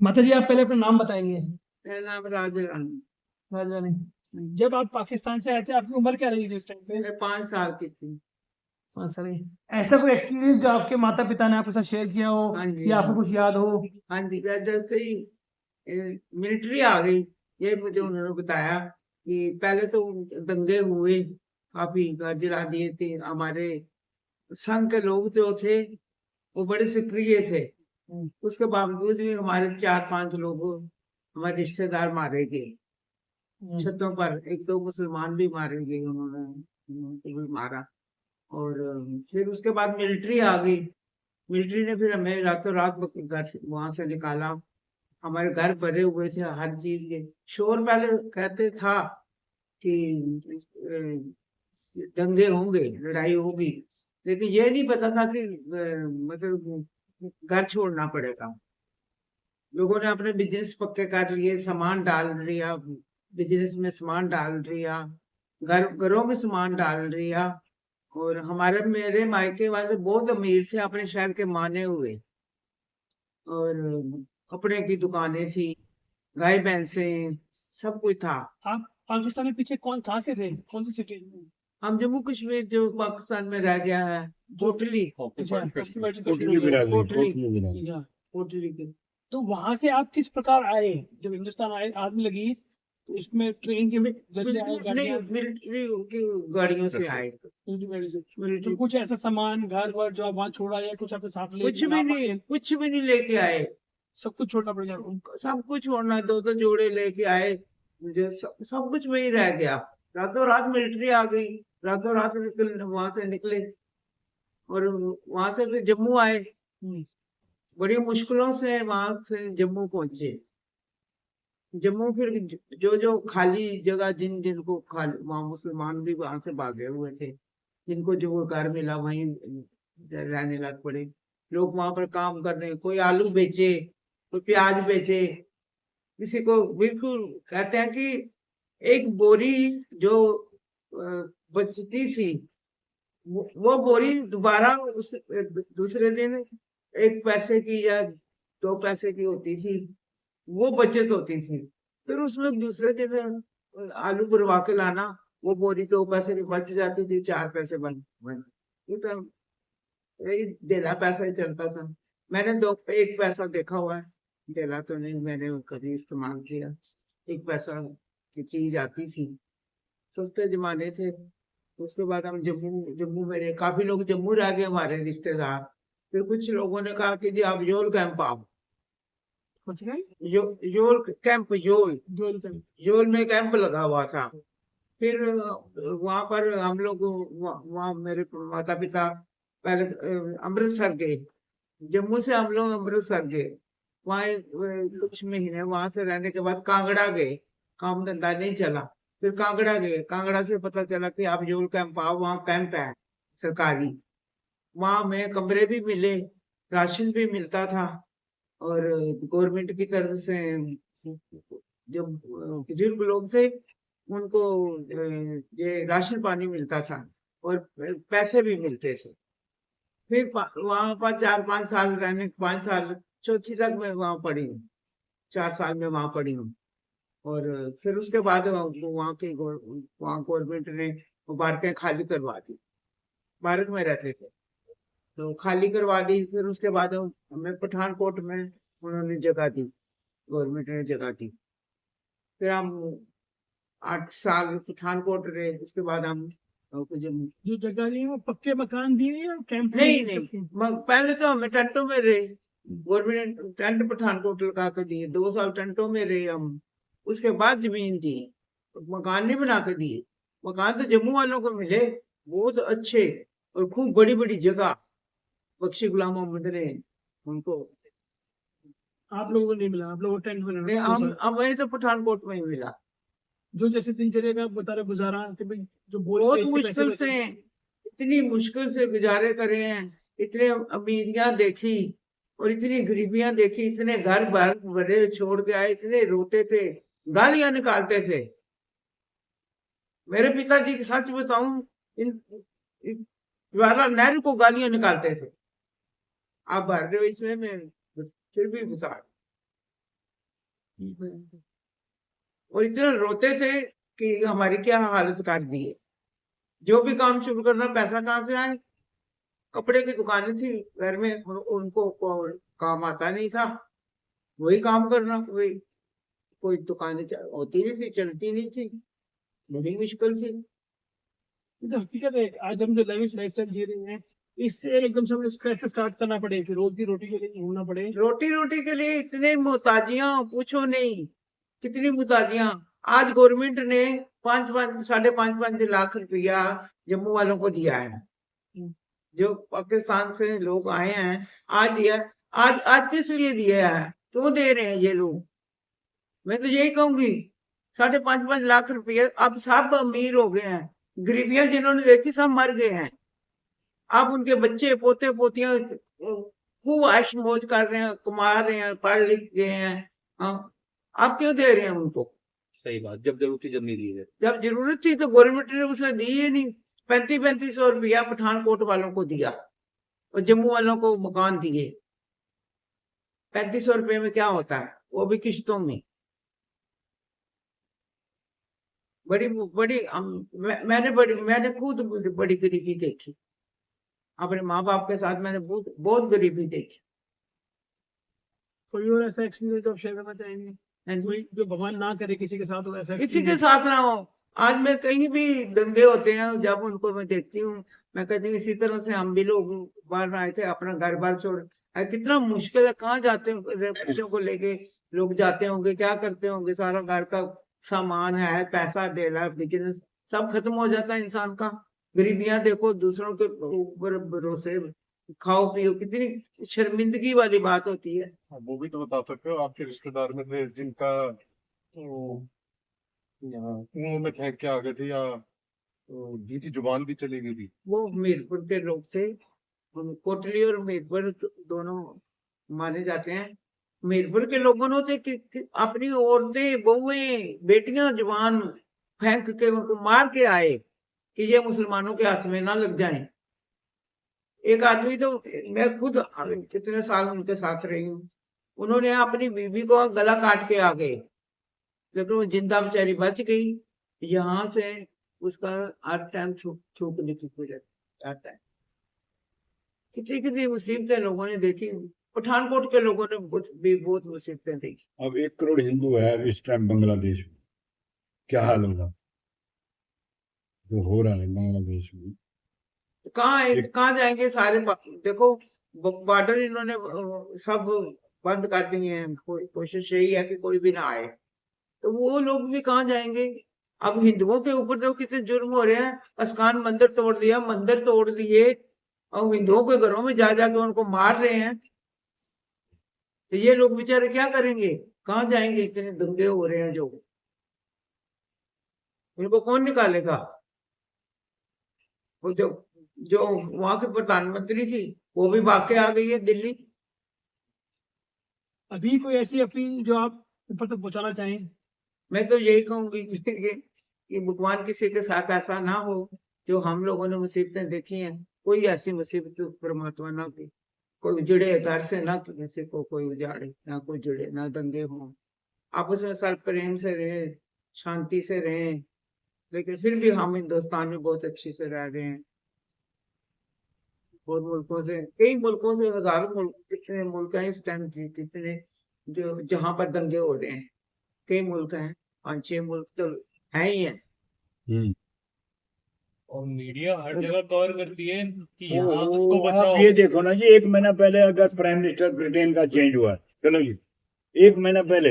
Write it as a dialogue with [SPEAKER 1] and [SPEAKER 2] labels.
[SPEAKER 1] माता जी आप पहले अपना नाम बताएंगे।
[SPEAKER 2] मेरा नाम राजरानी।
[SPEAKER 1] राजरानी, जब आप पाकिस्तान से आए थे आपकी उम्र क्या रही थी उस टाइम पे?
[SPEAKER 2] मैं 5 साल की थी।
[SPEAKER 1] सही। ऐसा कोई एक्सपीरियंस जो आपके माता पिता ने आपके साथ शेयर किया हो
[SPEAKER 2] हाँ जी,
[SPEAKER 1] या आपको
[SPEAKER 2] हाँ।
[SPEAKER 1] कुछ याद हो?
[SPEAKER 2] हाँ जी, जैसे ही मिलिट्री आ गई, ये मुझे उन्होंने बताया कि पहले तो दंगे हुए, काफी घर जला दिए थे। हमारे संघ के लोग जो थे वो बड़े सक्रिय थे। उसके बावजूद भी हमारे 4-5 लोग, हमारे रिश्तेदार मारे गए छतों पर। एक दो मुसलमान भी मारे गए, उनको भी मारा। और फिर उसके बाद मिलिट्री आ गई। मिलिट्री ने फिर हमें रातों रात घर से वहां से निकाला। हमारे घर भरे हुए थे हर चीज के। शोर पहले कहते था कि दंगे होंगे, लड़ाई होगी, लेकिन ये नहीं पता था कि मतलब घर छोड़ना पड़ेगा। लोगों ने अपने बिजनेस पक्के कर लिए, सामान डाल लिया, बिजनेस में सामान डाल दिया, घरों में सामान डाल दिया। और हमारे मेरे मायके वाले बहुत अमीर थे, अपने शहर के माने हुए। और कपड़े की दुकानें थी, गाय भैंसे, सब कुछ था।
[SPEAKER 1] आप पाकिस्तान में पीछे कहाँ से थे, कौन सी सिटी?
[SPEAKER 2] हम जम्मू कश्मीर जो पाकिस्तान में रह गया है,
[SPEAKER 1] जो
[SPEAKER 2] कोटली।
[SPEAKER 1] अच्छा ऑक्यूपाइड
[SPEAKER 3] कोटली
[SPEAKER 1] कश्मीर।
[SPEAKER 3] बिरादरी,
[SPEAKER 2] कोटली,
[SPEAKER 3] कोटली बिरादरी।
[SPEAKER 1] या
[SPEAKER 2] कोटली की।
[SPEAKER 1] तो वहां से आप किस प्रकार आए? जब हिंदुस्तान आए आग लगी तो उसमें ट्रेन के जरिए आए,
[SPEAKER 2] नहीं,
[SPEAKER 1] गाड़ियां?
[SPEAKER 2] मिलिट्री की गाड़ियों से आए।
[SPEAKER 1] मिलिट्री गाड़ी से? तो
[SPEAKER 2] मिलिट्री
[SPEAKER 1] कुछ ऐसा सामान घर वर जो आप वहां छोड़ा या कुछ आपके साथ ले
[SPEAKER 2] कुछ भी
[SPEAKER 1] ला
[SPEAKER 2] नहीं,
[SPEAKER 1] पाए?
[SPEAKER 2] कुछ भी नहीं लेके आए।
[SPEAKER 1] सब कुछ छोड़ना पड़ गया?
[SPEAKER 2] सब कुछ छोड़ना, दो दो जोड़े लेके आए। मुझे सब कुछ वही रह गया। रातों रात मिलिट्री आ गई, रातों रात वहां से निकले। और वहां से फिर जम्मू आए।
[SPEAKER 1] हम्म,
[SPEAKER 2] बड़ी मुश्किलों से वहां से जम्मू पहुंचे। जम्मू फिर जो जो खाली जगह, जिनको खाली, वहां मुसलमान भी वहां से भागे हुए थे, जिनको जो वो घर मिला वहीं रहने लग पड़े। लोग वहां पर काम कर रहे हैं, कोई आलू बेचे, कोई प्याज बेचे। किसी को बिल्कुल कहते हैं कि एक बोरी जो बचती थी, वो बोरी दोबारा उस दूसरे दिन 1 पैसे की या 2 पैसे की होती थी, वो बचत होती थी। फिर उसमें दूसरे दिन आलू बुरवा के लाना, वो बोरी 2 पैसे की बच जाती थी, 4 पैसे बन। ये तो यही डेला पैसा ही चलता था। मैंने 1 पैसा देखा हुआ है, डेला तो नहीं मैंने कभी इस्तेमाल किया। 1 पैसा की चीज आती थी, सस्ते जमाने थे। तो उसके बाद हम जम्मू जम्मू में रहे, काफी लोग जम्मू रह गए हमारे रिश्तेदार। फिर कुछ लोगों ने कहा कि जी आप योल कैंप आओ।
[SPEAKER 1] कुछ नहीं।
[SPEAKER 2] योल कैंप, योल
[SPEAKER 1] जो
[SPEAKER 2] योल में कैंप लगा हुआ था। फिर वहां पर हम लोग, वहाँ मेरे माता पिता पहले अमृतसर गए। जम्मू से हम लोग अमृतसर गए। वहाँ कुछ महीने वहां से रहने के बाद कांगड़ा गए। काम धंधा नहीं चला, फिर कांगड़ा गए। कांगड़ा से पता चला कि आप योल कैंप आओ, वहाँ कैंप है सरकारी। वहां में कमरे भी मिले, राशन भी मिलता था। और गवर्नमेंट की तरफ से जो बुजुर्ग लोग थे उनको ये राशन पानी मिलता था, और पैसे भी मिलते थे। फिर वहां पर 4-5 साल रहने, 5 साल, चौथी तक मैं वहां पढ़ी हूँ। 4 साल में वहां पढ़ी हूँ। और फिर उसके बाद वहाँ गवर्नमेंट ने वो बारकें खाली करवा दी। भारत में रहते थे तो खाली करवा दी। फिर उसके बाद हमें पठानकोट में उन्होंने जगह दी, गवर्नमेंट ने जगह दी। फिर हम 8 साल पठानकोट रहे। उसके बाद हम जम्मू।
[SPEAKER 1] जो जगह दी है वो पक्के मकान दिए या कैंप में
[SPEAKER 2] नहीं
[SPEAKER 1] ही
[SPEAKER 2] नहीं,
[SPEAKER 1] सबके?
[SPEAKER 2] पहले तो हमें टेंटों में रहे। गवर्नमेंट ने टेंट पठानकोट लगा के दिए, 2 साल टेंटों में रहे हम। उसके बाद जमीन दी, मकान नहीं बना के दिए। मकान तो जम्मू वालों को मिले, बहुत अच्छे और खूब बड़ी बड़ी जगह, बख्शी गुलाम मोहम्मद ने उनको।
[SPEAKER 1] आप लोगों को नहीं मिला? आप लोगों को टेंट में
[SPEAKER 2] नहीं,
[SPEAKER 1] रहना 2 साल?
[SPEAKER 2] हम वही तो पठानकोट में ही मिला।
[SPEAKER 1] जो जैसे दिनचर्या का बता रहे गुजारा कि भाई जो बोरी
[SPEAKER 2] बहुत
[SPEAKER 1] बेच के पैसे
[SPEAKER 2] मुश्किल से,
[SPEAKER 1] बचे?
[SPEAKER 2] इतनी मुश्किल से गुजारे करे हैं। इतने अमीरियां देखी और इतनी गरीबियां देखी, इतने घर भर भरे छोड़ के आए, इतने रोते थे, गालियां निकालते थे। मेरे पिताजी की सच बताऊं, इन जवाहरलाल नेहरू को गालियां निकालते थे। आप भर रहे हो इसमें, मैं फिर भी बता। और इतना रोते थे कि हमारी क्या हालत कर दी है। जो भी काम शुरू करना, पैसा कहाँ से आए? कपड़े की दुकानें थी घर में, उनको काम आता नहीं था, वही काम करना, वही कोई दुकानें होती नहीं थी, चलती नहीं थी, बड़ी मुश्किल थी।
[SPEAKER 1] तो हकीकत है, आज हम जो लेविश लाइफस्टाइल जी रहे हैं, इससे एकदम से हमें स्क्रैच से स्टार्ट करना पड़े, फिर रोज की रोटी के लिए ढूंढना पड़े।
[SPEAKER 2] रोटी के लिए इतने मोहताजियां पूछो नहीं, कितनी मुताजियां। आज गवर्नमेंट ने 5.5 लाख रुपया जम्मू वालों को दिया है, जो पाकिस्तान से लोग आए हैं। आज दिया, आज किस लिए दिया है, क्यों दे रहे हैं ये लोग? मैं तो यही कहूंगी, 5.5 लाख रुपया, अब सब अमीर हो गए हैं, गरीबियां जिन्होंने देखी सब मर गए हैं। अब उनके बच्चे पोते पोतियां खूब ऐश मौज कर रहे हैं, कमा रहे हैं, पढ़ लिख गए हैं। हाँ, आप क्यों दे रहे हैं उनको?
[SPEAKER 3] सही बात, जब जरूरत थी जब नहीं दी है।
[SPEAKER 2] जब जरूरत थी तो गवर्नमेंट ने उसे दी ही नहीं। 3500 रुपया पठानकोट वालों को दिया और जम्मू वालों को मकान दिए। 3500 रुपये में क्या होता है, वो भी किश्तों में। मैंने खुद बड़ी गरीबी देखी, अपने माँ बाप के साथ मैंने बहुत गरीबी देखी।
[SPEAKER 1] कोई और ऐसा एक्सपीरियंस आप शेयर करना चाहेंगे? कोई जो भगवान ना करे किसी के साथ हो ऐसा
[SPEAKER 2] किसी के
[SPEAKER 1] experience?
[SPEAKER 2] साथ ना हो। आज मैं कहीं भी दंगे होते हैं, जब उनको मैं देखती हूँ, मैं कहती हूँ इसी तरह से हम भी लोग बाहर आए थे, अपना घर बार छोड़। कितना मुश्किल है, कहाँ जाते होंगे बच्चों को लेके लोग जाते होंगे, क्या करते होंगे, सारा घर का सामान है, पैसा देना, बिजनेस सब खत्म हो जाता है इंसान का। गरीबियां देखो, दूसरों के ऊपर भरोसे खाओ पियो, कितनी शर्मिंदगी वाली बात होती है।
[SPEAKER 4] वो भी तो बता सकते हो, आपके रिश्तेदार में थे जिनका कुओं में फेंक के आ गए थे, या जिनकी जुबान भी चली गई थी?
[SPEAKER 2] वो मीरपुर के लोग थे, कोटली और मीरपुर दोनों माने जाते हैं। मीरपुर के लोगों ने से कि अपनी औरतें, बहुएं, बेटियां जवान फेंक के उनको मार के आए कि ये मुसलमानों के हाथ में ना लग जाएं। एक आदमी तो, मैं खुद कितने साल उनके साथ रही हूँ, उन्होंने अपनी बीवी को गला काट के आ गए, लेकिन वो जिंदा बेचारी बच गई। यहाँ से उसका हर टाइम थूक निकलती रहती, हर टाइम। कितनी कितनी मुसीबतें लोगों ने देखी। पठानकोट के लोगों ने बहुत मुसीबतें देखी।
[SPEAKER 5] अब 1 करोड़ हिंदू है इस टाइम बांग्लादेश में, क्या हाल होगा जो हो रहा है बांग्लादेश में?
[SPEAKER 2] कहाँ जाएंगे सारे? देखो, बॉर्डर इन्होंने सब बंद कर दिए हैं। कोशिश यही है कि कोई भी ना आए, तो वो लोग भी कहाँ जाएंगे? अब हिंदुओं के ऊपर तो कितने जुर्म हो रहे हैं। अस्कान मंदिर तोड़ दिया, मंदिर तोड़ दिए, और हिंदुओं के घरों में जा जाके उनको मार रहे हैं। तो ये लोग बेचारे क्या करेंगे, कहाँ जाएंगे? इतने दंगे हो रहे हैं जो, उनको कौन निकालेगा? वो जो वहां की प्रधानमंत्री थी, वो भी भाग के आ गई है दिल्ली।
[SPEAKER 1] अभी कोई ऐसी अपील जो आप ऊपर तक पहुंचाना चाहें?
[SPEAKER 2] मैं तो यही कहूंगी कि भगवान किसी के साथ ऐसा ना हो जो हम लोगों ने मुसीबतें देखी हैं। कोई ऐसी मुसीबत परमात्मा ना की, कोई उजड़े घर से ना किसी को कोई उजाड़े, ना कोई जुड़े, ना दंगे हों। आपस में सब प्रेम से रहे, शांति से रहे। लेकिन फिर भी हम हिंदुस्तान में बहुत अच्छे से रह रहे हैं। बहुत मुल्कों से, कई मुल्कों से, हजारों मुल्क, कितने मुल्क हैं इस टाइम, कितने जो जहां पर दंगे हो रहे हैं, कई मुल्क हैं, 5-6 मुल्क तो है ही है।
[SPEAKER 3] और मीडिया हर जगह कवर करती है कि
[SPEAKER 5] वो-
[SPEAKER 3] यहाँ
[SPEAKER 5] वो
[SPEAKER 3] उसको बचाओ।
[SPEAKER 5] आप ये देखो ना जी, 1 महीना पहले अगर प्राइम मिनिस्टर ब्रिटेन का चेंज हुआ, चलो जी, 1 महीना पहले